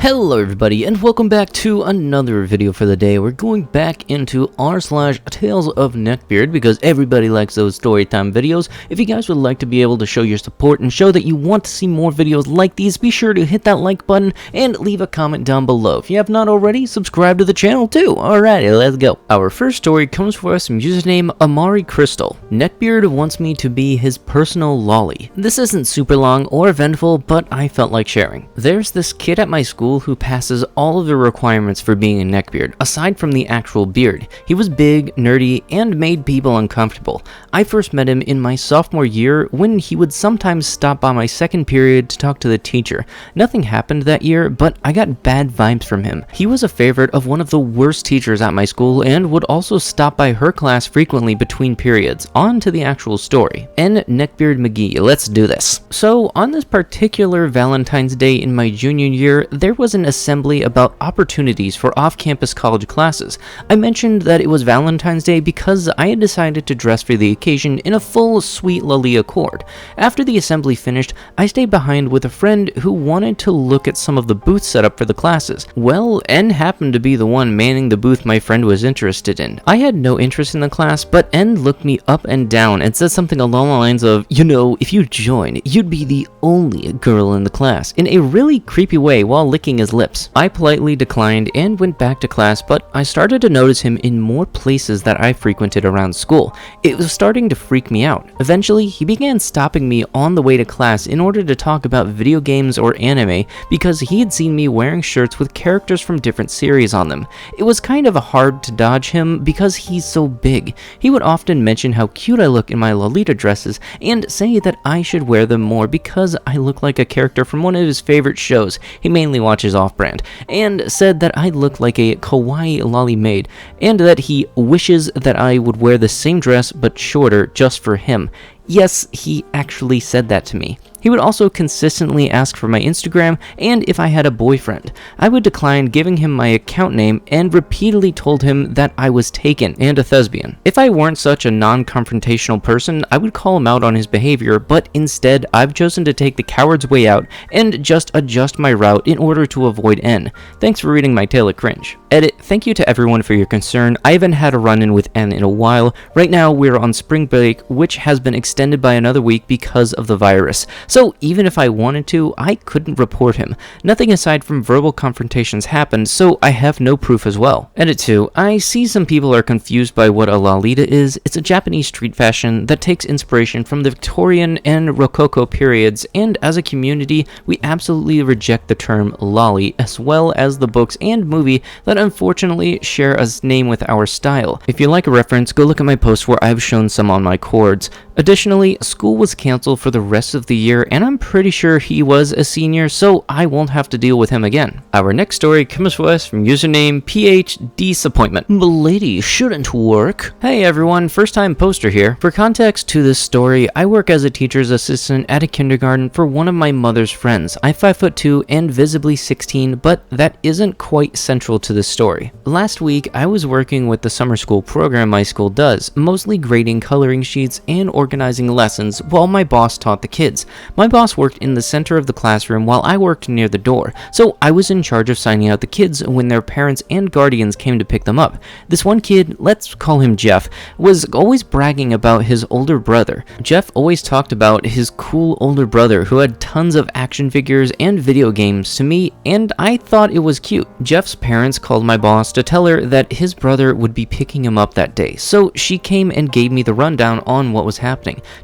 Hello everybody, and welcome back to another video for the day. We're going back into r/Tales of Neckbeard because everybody likes those storytime videos. If you guys would like to be able to show your support and show that you want to see more videos like these, be sure to hit that like button and leave a comment down below. If you have not already, subscribe to the channel too. Alrighty, let's go. Our first story comes for us from username Amari Crystal. Neckbeard wants me to be his personal lolly. This isn't super long or eventful, but I felt like sharing. There's this kid at my school who passes all of the requirements for being a neckbeard, aside from the actual beard. He was big, nerdy, and made people uncomfortable. I first met him in my sophomore year when he would sometimes stop by my second period to talk to the teacher. Nothing happened that year, but I got bad vibes from him. He was a favorite of one of the worst teachers at my school and would also stop by her class frequently between periods. On to the actual story. Neckbeard McGee, let's do this. So, on this particular Valentine's Day in my junior year, there was an assembly about opportunities for off-campus college classes. I mentioned that it was Valentine's Day because I had decided to dress for the occasion in a full Sweet Lolly accord. After the assembly finished, I stayed behind with a friend who wanted to look at some of the booths set up for the classes. Well, N happened to be the one manning the booth my friend was interested in. I had no interest in the class, but N looked me up and down and said something along the lines of, "You know, if you join, you'd be the only girl in the class," in a really creepy way while licking his lips. I politely declined and went back to class, but I started to notice him in more places that I frequented around school. It was starting to freak me out. Eventually, he began stopping me on the way to class in order to talk about video games or anime because he had seen me wearing shirts with characters from different series on them. It was kind of hard to dodge him because he's so big. He would often mention how cute I look in my Lolita dresses and say that I should wear them more because I look like a character from one of his favorite shows. He mainly watches Off-Brand, and said that I look like a kawaii lolly maid, and that he wishes that I would wear the same dress but shorter just for him. Yes, he actually said that to me. He would also consistently ask for my Instagram and if I had a boyfriend. I would decline giving him my account name and repeatedly told him that I was taken and a thespian. If I weren't such a non-confrontational person, I would call him out on his behavior, but instead I've chosen to take the coward's way out and just adjust my route in order to avoid N. Thanks for reading my tale of cringe. Edit, thank you to everyone for your concern. I haven't had a run-in with N in a while. Right now we're on spring break, which has been extended by another week because of the virus. So even if I wanted to, I couldn't report him. Nothing aside from verbal confrontations happened, so I have no proof as well. Edit 2. I see some people are confused by what a Lolita is. It's a Japanese street fashion that takes inspiration from the Victorian and Rococo periods, and as a community, we absolutely reject the term lolly, as well as the books and movie that unfortunately share a name with our style. If you like a reference, go look at my post where I've shown some on my cords. Additionally, school was canceled for the rest of the year, and I'm pretty sure he was a senior, so I won't have to deal with him again. Our next story comes to us from username PhDisappointment. Lady shouldn't work. Hey everyone, first time poster here. For context to this story, I work as a teacher's assistant at a kindergarten for one of my mother's friends. I'm 5'2" and visibly 16, but that isn't quite central to this story. Last week, I was working with the summer school program my school does, mostly grading coloring sheets and organizing lessons while my boss taught the kids. My boss worked in the center of the classroom while I worked near the door, so I was in charge of signing out the kids when their parents and guardians came to pick them up. This one kid, let's call him Jeff, was always bragging about his older brother. Jeff always talked about his cool older brother who had tons of action figures and video games to me, and I thought it was cute. Jeff's parents called my boss to tell her that his brother would be picking him up that day, so she came and gave me the rundown on what was happening.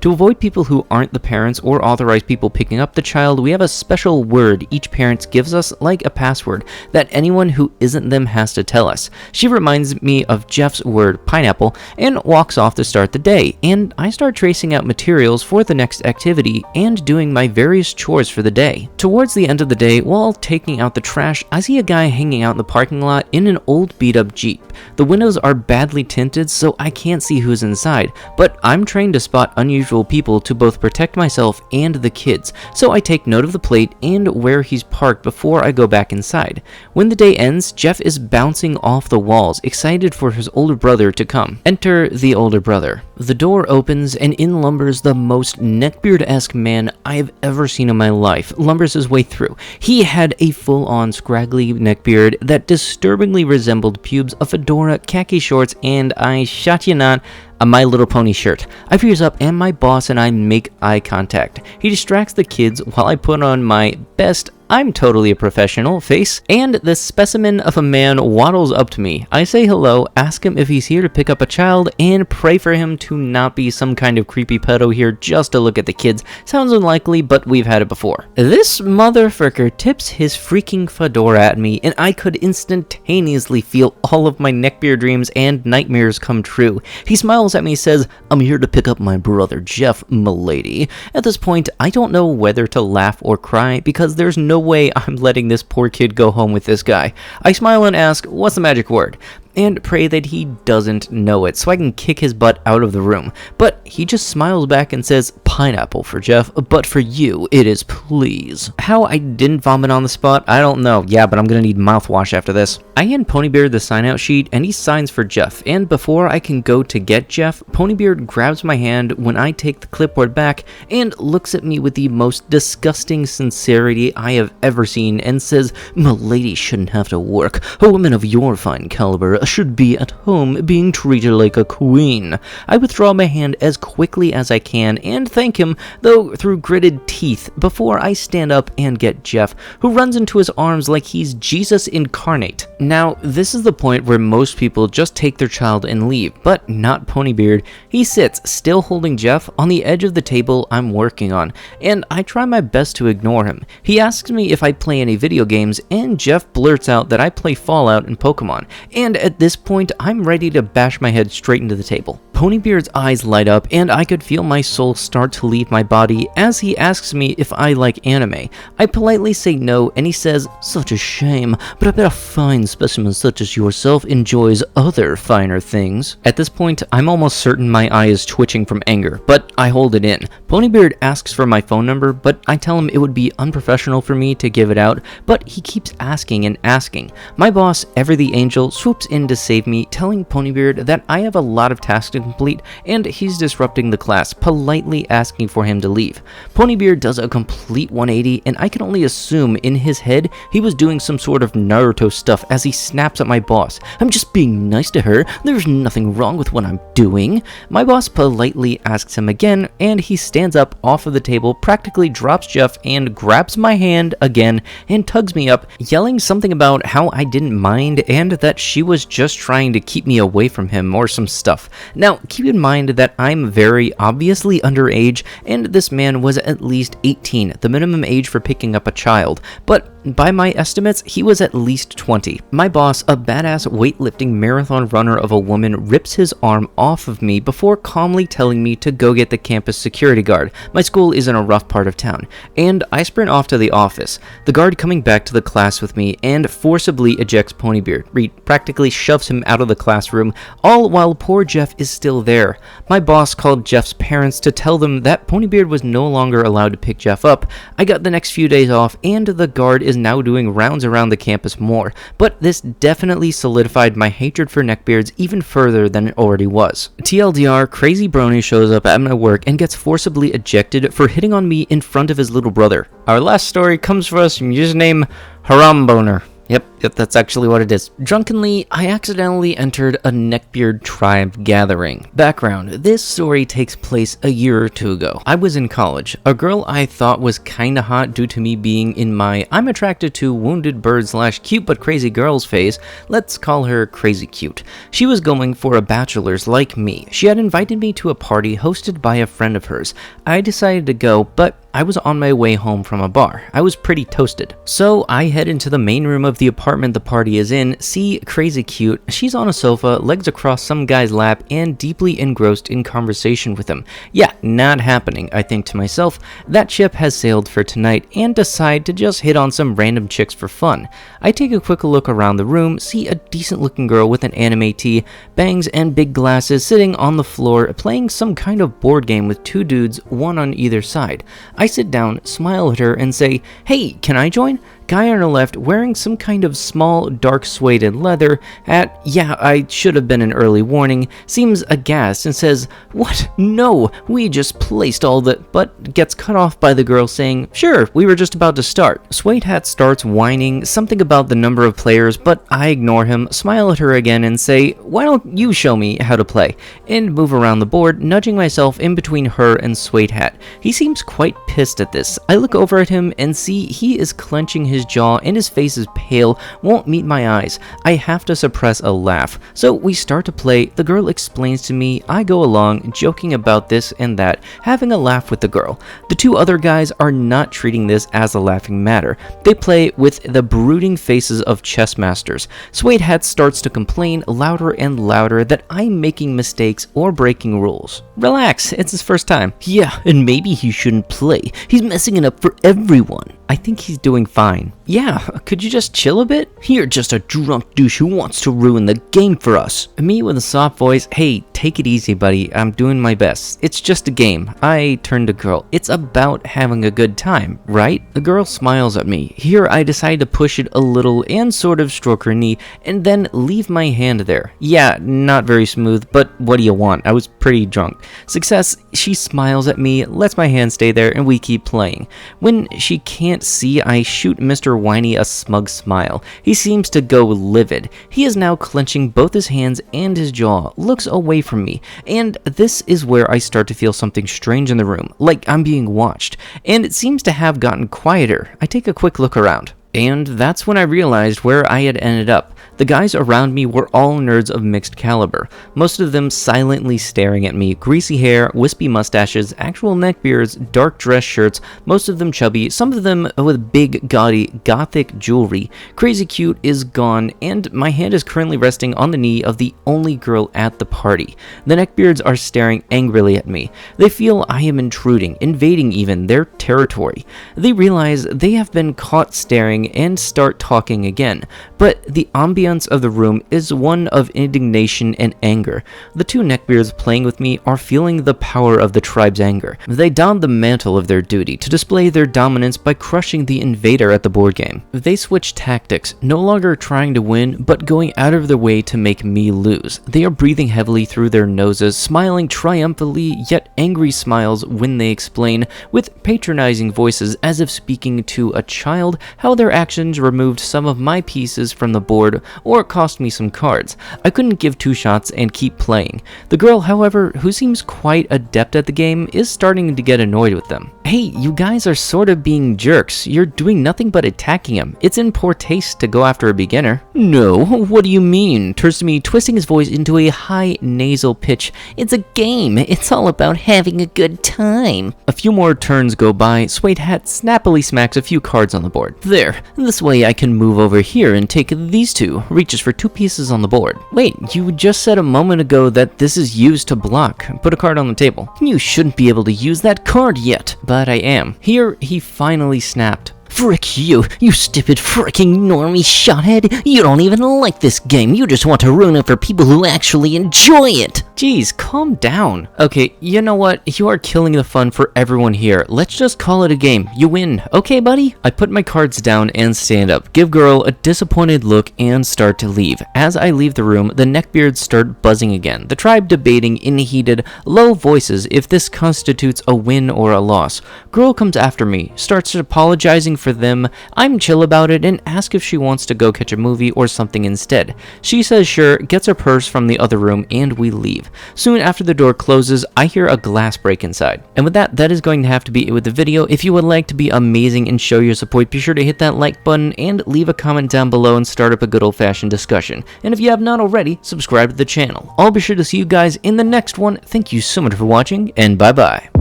To avoid people who aren't the parents or authorized people picking up the child, we have a special word each parent gives us, like a password, that anyone who isn't them has to tell us. She reminds me of Jeff's word, pineapple, and walks off to start the day, and I start tracing out materials for the next activity and doing my various chores for the day. Towards the end of the day, while taking out the trash, I see a guy hanging out in the parking lot in an old beat-up Jeep. The windows are badly tinted, so I can't see who's inside, but I'm trained to spot unusual unusual people to both protect myself and the kids, so I take note of the plate and where he's parked before I go back inside. When the day ends, Jeff is bouncing off the walls, excited for his older brother to come. Enter the older brother. The door opens and in lumbers the most neckbeard-esque man I've ever seen in my life. Lumbers his way through. He had a full-on scraggly neckbeard that disturbingly resembled pubes, a fedora, khaki shorts, and I shot you not, a My Little Pony shirt. I freeze up and my boss and I make eye contact. He distracts the kids while I put on my best "I'm totally a professional" face, and the specimen of a man waddles up to me. I say hello, ask him if he's here to pick up a child, and pray for him to not be some kind of creepy pedo here just to look at the kids. Sounds unlikely, but we've had it before. This motherfucker tips his freaking fedora at me, and I could instantaneously feel all of my neckbeard dreams and nightmares come true. He smiles at me, says, "I'm here to pick up my brother Jeff, m'lady." At this point, I don't know whether to laugh or cry, because there's no way I'm letting this poor kid go home with this guy. I smile and ask, "What's the magic word?" and pray that he doesn't know it so I can kick his butt out of the room. But he just smiles back and says, "Pineapple for Jeff, but for you, it is please." How I didn't vomit on the spot, I don't know. Yeah, but I'm gonna need mouthwash after this. I hand Ponybeard the sign-out sheet, and he signs for Jeff, and before I can go to get Jeff, Ponybeard grabs my hand when I take the clipboard back and looks at me with the most disgusting sincerity I have ever seen and says, "M'lady shouldn't have to work. A woman of your fine caliber should be at home being treated like a queen." I withdraw my hand as quickly as I can and thank him, though through gritted teeth, before I stand up and get Jeff, who runs into his arms like he's Jesus incarnate. Now, this is the point where most people just take their child and leave, but not Ponybeard. He sits, still holding Jeff, on the edge of the table I'm working on, and I try my best to ignore him. He asks me if I play any video games, and Jeff blurts out that I play Fallout and Pokemon, and at this point, I'm ready to bash my head straight into the table. Ponybeard's eyes light up, and I could feel my soul start to leave my body as he asks me if I like anime. I politely say no, and he says, "Such a shame, but I bet a fine specimen such as yourself enjoys other finer things." At this point, I'm almost certain my eye is twitching from anger, but I hold it in. Ponybeard asks for my phone number, but I tell him it would be unprofessional for me to give it out, but he keeps asking and asking. My boss, Ever the Angel, swoops in to save me, telling Ponybeard that I have a lot of tasks to complete and he's disrupting the class, politely asking for him to leave. Ponybeard does a complete 180, and I can only assume in his head he was doing some sort of Naruto stuff as he snaps at my boss. "I'm just being nice to her. There's nothing wrong with what I'm doing." My boss politely asks him again, and he stands up off of the table, practically drops Jeff, and grabs my hand again and tugs me up, yelling something about how I didn't mind and that she was just trying to keep me away from him or some stuff. Now, keep in mind that I'm very obviously underage, and this man was at least 18, the minimum age for picking up a child, but by my estimates, he was at least 20. My boss, a badass weightlifting marathon runner of a woman, rips his arm off of me before calmly telling me to go get the campus security guard. My school is in a rough part of town, and I sprint off to the office, the guard coming back to the class with me and forcibly ejects Ponybeard. Reed practically shoves him out of the classroom, all while poor Jeff is still there. My boss called Jeff's parents to tell them that Ponybeard was no longer allowed to pick Jeff up. I got the next few days off, and the guard is now doing rounds around the campus more, but this definitely solidified my hatred for neckbeards even further than it already was. TLDR, Crazy Brony shows up at my work and gets forcibly ejected for hitting on me in front of his little brother. Our last story comes for us from username Haramboner. Yep, that's actually what it is. Drunkenly, I accidentally entered a neckbeard tribe gathering. Background: this story takes place a year or two ago. I was in college. A girl I thought was kinda hot due to me being in my "I'm attracted to wounded bird / cute but crazy girls" phase. Let's call her crazy cute. She was going for a bachelor's like me. She had invited me to a party hosted by a friend of hers. I decided to go, but I was on my way home from a bar. I was pretty toasted. So I head into the main room of the apartment the party is in, see Crazy Cute. She's on a sofa, legs across some guy's lap, and deeply engrossed in conversation with him. Yeah, not happening, I think to myself. That ship has sailed for tonight, and decide to just hit on some random chicks for fun. I take a quick look around the room, see a decent looking girl with an anime tee, bangs, and big glasses sitting on the floor playing some kind of board game with two dudes, one on either side. I sit down, smile at her, and say, "Hey, can I join?" Guy on her left wearing some kind of small, dark suede leather hat, yeah, I should have been an early warning, seems aghast and says, "What? No, we just placed all the," but gets cut off by the girl saying, "Sure, we were just about to start." Suede hat starts whining something about the number of players, but I ignore him, smile at her again, and say, "Why don't you show me how to play?" and move around the board, nudging myself in between her and Suede hat. He seems quite pissed at this. I look over at him and see he is clenching his jaw and his face is pale, won't meet my eyes. I have to suppress a laugh. So we start to play, the girl explains to me, I go along, joking about this and that, having a laugh with the girl. The two other guys are not treating this as a laughing matter. They play with the brooding faces of chess masters. Suede Hat starts to complain louder and louder that I'm making mistakes or breaking rules. Relax, it's his first time. Yeah, and maybe he shouldn't play. He's messing it up for everyone. I think he's doing fine. Yeah, could you just chill a bit? You're just a drunk douche who wants to ruin the game for us. Me with a soft voice, hey, take it easy, buddy. I'm doing my best. It's just a game. I turn to girl. It's about having a good time, right? The girl smiles at me. Here I decide to push it a little and sort of stroke her knee and then leave my hand there. Yeah, not very smooth, but what do you want? I was pretty drunk. Success, she smiles at me, lets my hand stay there, and we keep playing. When she can't see, I shoot Mr. Whiny a smug smile. He seems to go livid. He is now clenching both his hands and his jaw, looks away from me, and this is where I start to feel something strange in the room, like I'm being watched, and it seems to have gotten quieter. I take a quick look around. And that's when I realized where I had ended up. The guys around me were all nerds of mixed caliber, most of them silently staring at me, greasy hair, wispy mustaches, actual neckbeards, dark dress shirts, most of them chubby, some of them with big, gaudy, gothic jewelry. Crazy Cute is gone, and my hand is currently resting on the knee of the only girl at the party. The neckbeards are staring angrily at me. They feel I am intruding, invading even, their territory. They realize they have been caught staring and start talking again, but the ambience of the room is one of indignation and anger. The two neckbeards playing with me are feeling the power of the tribe's anger. They don the mantle of their duty to display their dominance by crushing the invader at the board game. They switch tactics, no longer trying to win, but going out of their way to make me lose. They are breathing heavily through their noses, smiling triumphantly, yet angry smiles when they explain, with patronizing voices as if speaking to a child, how their actions removed some of my pieces from the board or cost me some cards. I couldn't give two shots and keep playing. The girl, however, who seems quite adept at the game, is starting to get annoyed with them. Hey, you guys are sort of being jerks. You're doing nothing but attacking him. It's in poor taste to go after a beginner. No, what do you mean? Turns to me, twisting his voice into a high nasal pitch. It's a game. It's all about having a good time. A few more turns go by. Suede Hat snappily smacks a few cards on the board. There, this way I can move over here and take these two. Reaches for 2 pieces on the board. Wait, you just said a moment ago that this is used to block. Put a card on the table. You shouldn't be able to use that card yet. But I am. Here, he finally snapped. Frick you stupid fricking normie shothead. You don't even like this game. You just want to ruin it for people who actually enjoy it. Jeez, calm down. Okay, you know what? You are killing the fun for everyone here. Let's just call it a game. You win. Okay, buddy? I put my cards down and stand up, give girl a disappointed look, and start to leave. As I leave the room, the neckbeards start buzzing again, the tribe debating in heated, low voices if this constitutes a win or a loss. Girl comes after me, starts apologizing for them. I'm chill about it and ask if she wants to go catch a movie or something instead. She says sure, gets her purse from the other room, and we leave. Soon after the door closes, I hear a glass break inside. And with that is going to have to be it with the video. If you would like to be amazing and show your support, be sure to hit that like button and leave a comment down below and start up a good old-fashioned discussion. And if you have not already, subscribe to the channel. I'll be sure to see you guys in the next one. Thank you so much for watching, and bye-bye.